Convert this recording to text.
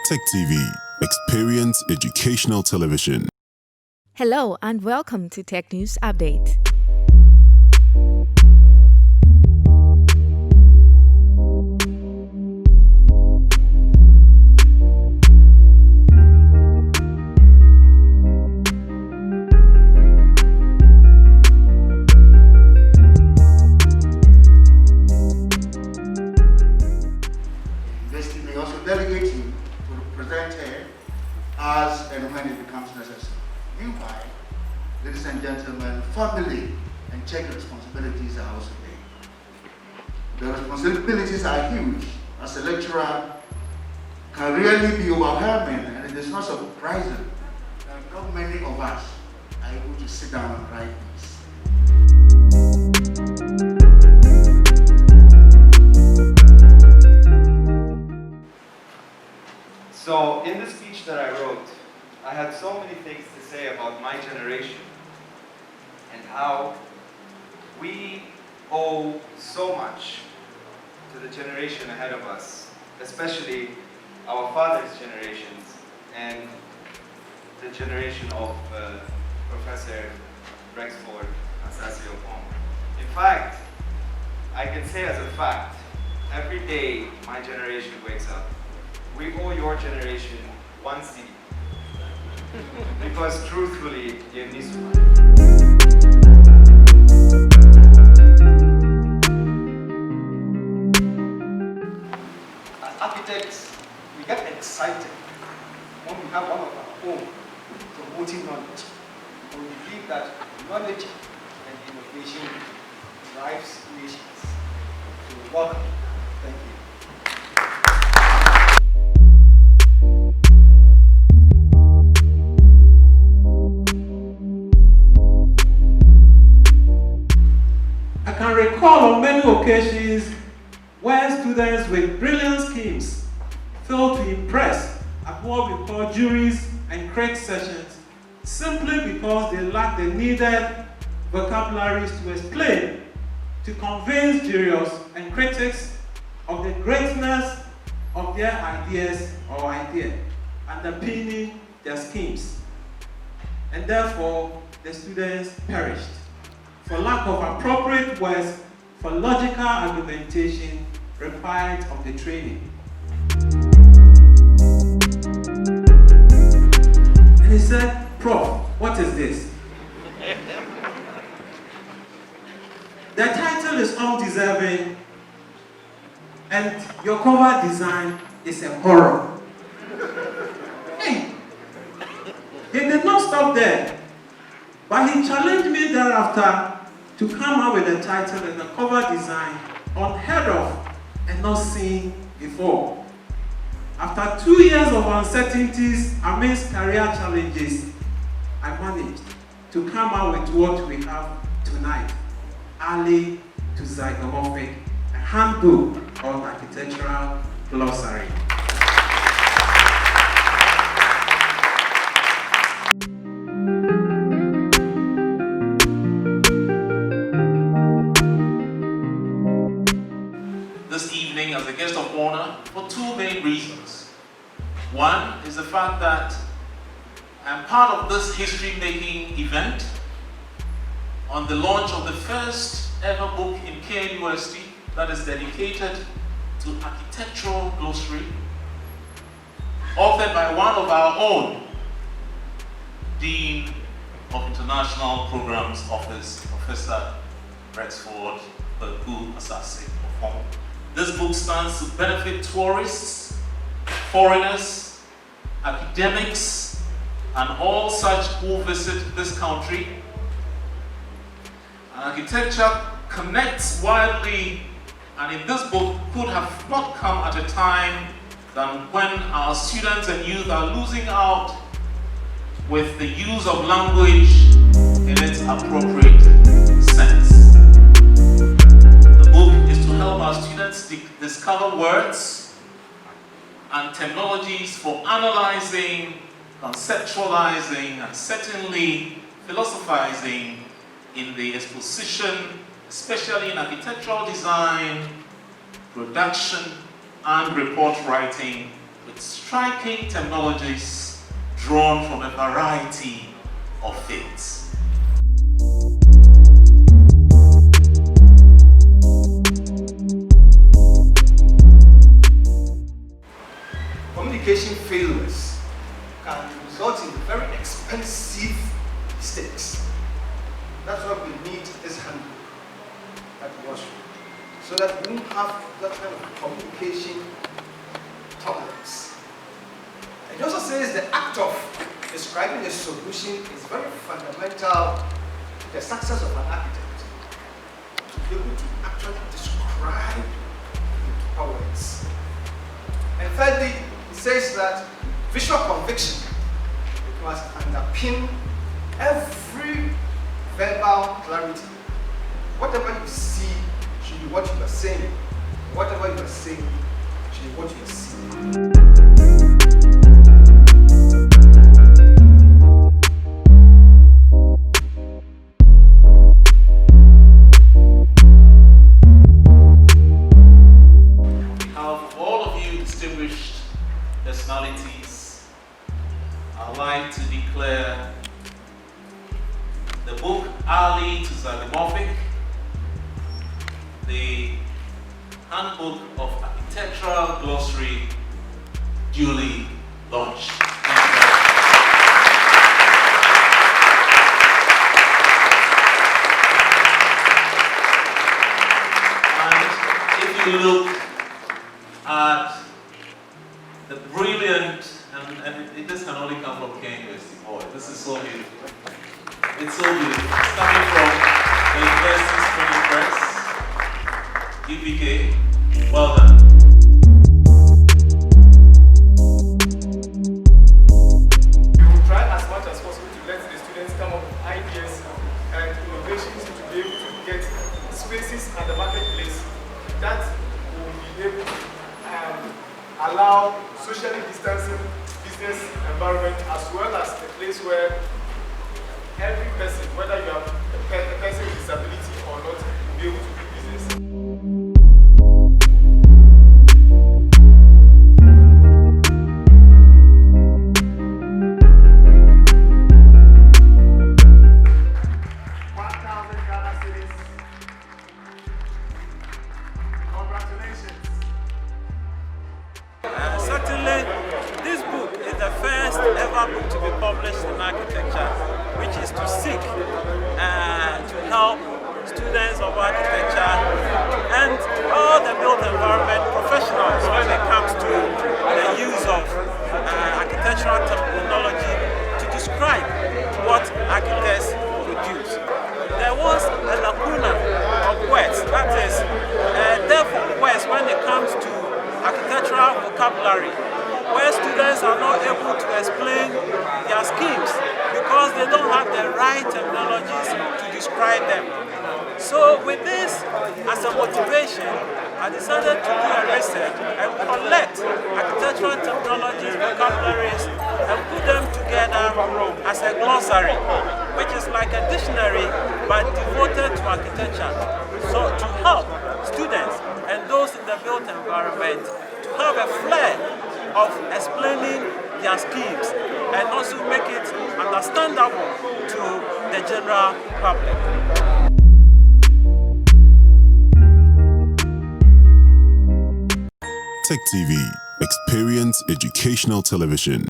KNUST-TEK TV. Experience educational television. Hello and welcome to Tech News Update. University may also delegate you to present her as and when it becomes necessary. Meanwhile, ladies and gentlemen, family and check responsibilities are also there. The responsibilities are huge. As a lecturer, can really be overwhelming, and it is not surprising that not many of us are able to sit down and write this. So in the speech that I wrote, I had so many things to say about my generation and how we owe so much to the generation ahead of us, especially our father's generations and the generation of Professor Rexford Assasie Oppong. In fact, I can say as a fact, every day my generation wakes up, we owe your generation one CD. Because truthfully, you need As architects, we get excited when we have one of our own promoting knowledge. We believe that knowledge and innovation drives nations. So welcome. Thank you. I can recall on many occasions where students with brilliant schemes failed to impress at what we call juries and crack sessions simply because they lacked the needed vocabularies to explain, to convince jurors and critics of the greatness of their ideas or idea underpinning their schemes. And therefore, the students perished for lack of appropriate words for logical argumentation required of the training. And he said, "Prof, what is this?" The title is undeserving and your cover design is a horror. Hey, he did not stop there, but he challenged me thereafter to come up with a title and a cover design unheard of and not seen before. After 2 years of uncertainties amidst career challenges, I managed to come up with what we have tonight, Aalii to Zygomorphic, a handbook of architectural glossary. This evening as a guest of honor for two main reasons. One is the fact that I'm part of this history-making event on the launch of the first ever book in KNUST that is dedicated to architectural glossary, authored by one of our own, Dean of International Programs Office, Professor Rexford Assasie Oppong. This book stands to benefit tourists, foreigners, academics, and all such who visit this country. And architecture connects widely, and in this book could have not come at a time than when our students and youth are losing out with the use of language in its appropriate sense. The book is to help our students discover words and terminologies for analyzing, conceptualizing, and certainly philosophizing in the exposition, especially in architectural design, production, and report writing with striking terminologies drawn from a variety of fields. Communication failures can result in very expensive mistakes. That's why we need this handbook at Glossary, so that we won't have that kind of communication problems. It also says the act of describing a solution is very fundamental to the success of an architect. To be able to actually describe with words. And thirdly, it says that visual conviction must underpin every verbal clarity. Whatever you see should be what you are saying. Whatever you are saying should be what you are seeing. Personalities, I'd like to declare the book Aalii to Zygomorphic, the handbook of architectural glossary, duly launched. And if you look at the brilliant, and this can only come from KNUST-TEK. Boy, this is so beautiful. It's so beautiful. It's coming from the University's Printing Press, UPK. Well done. We will try as much as possible to let the students come up with ideas and innovations to be able to get spaces at the marketplace that will be able to allow socially distancing business environment, as well as a place where every person, whether you are a person with disability or not, will be able to do business. Certainly, this book is the first ever book to be published in architecture, which is to seek to help students of architecture and all the built environment professionals when it comes to the use of architectural terminology to describe what architects produce. There was a lacuna of words, that is, therefore words when it comes to architectural vocabulary, where students are not able to explain their schemes because they don't have the right terminologies to describe them. So with this as a motivation, I decided to do a research and collect architectural terminologies, vocabularies, and put them together as a glossary, which is like a dictionary but devoted to architecture. So to help students and those in the built environment to have a flair of explaining their schemes and also make it understandable to the general public. Tech TV, experience educational television.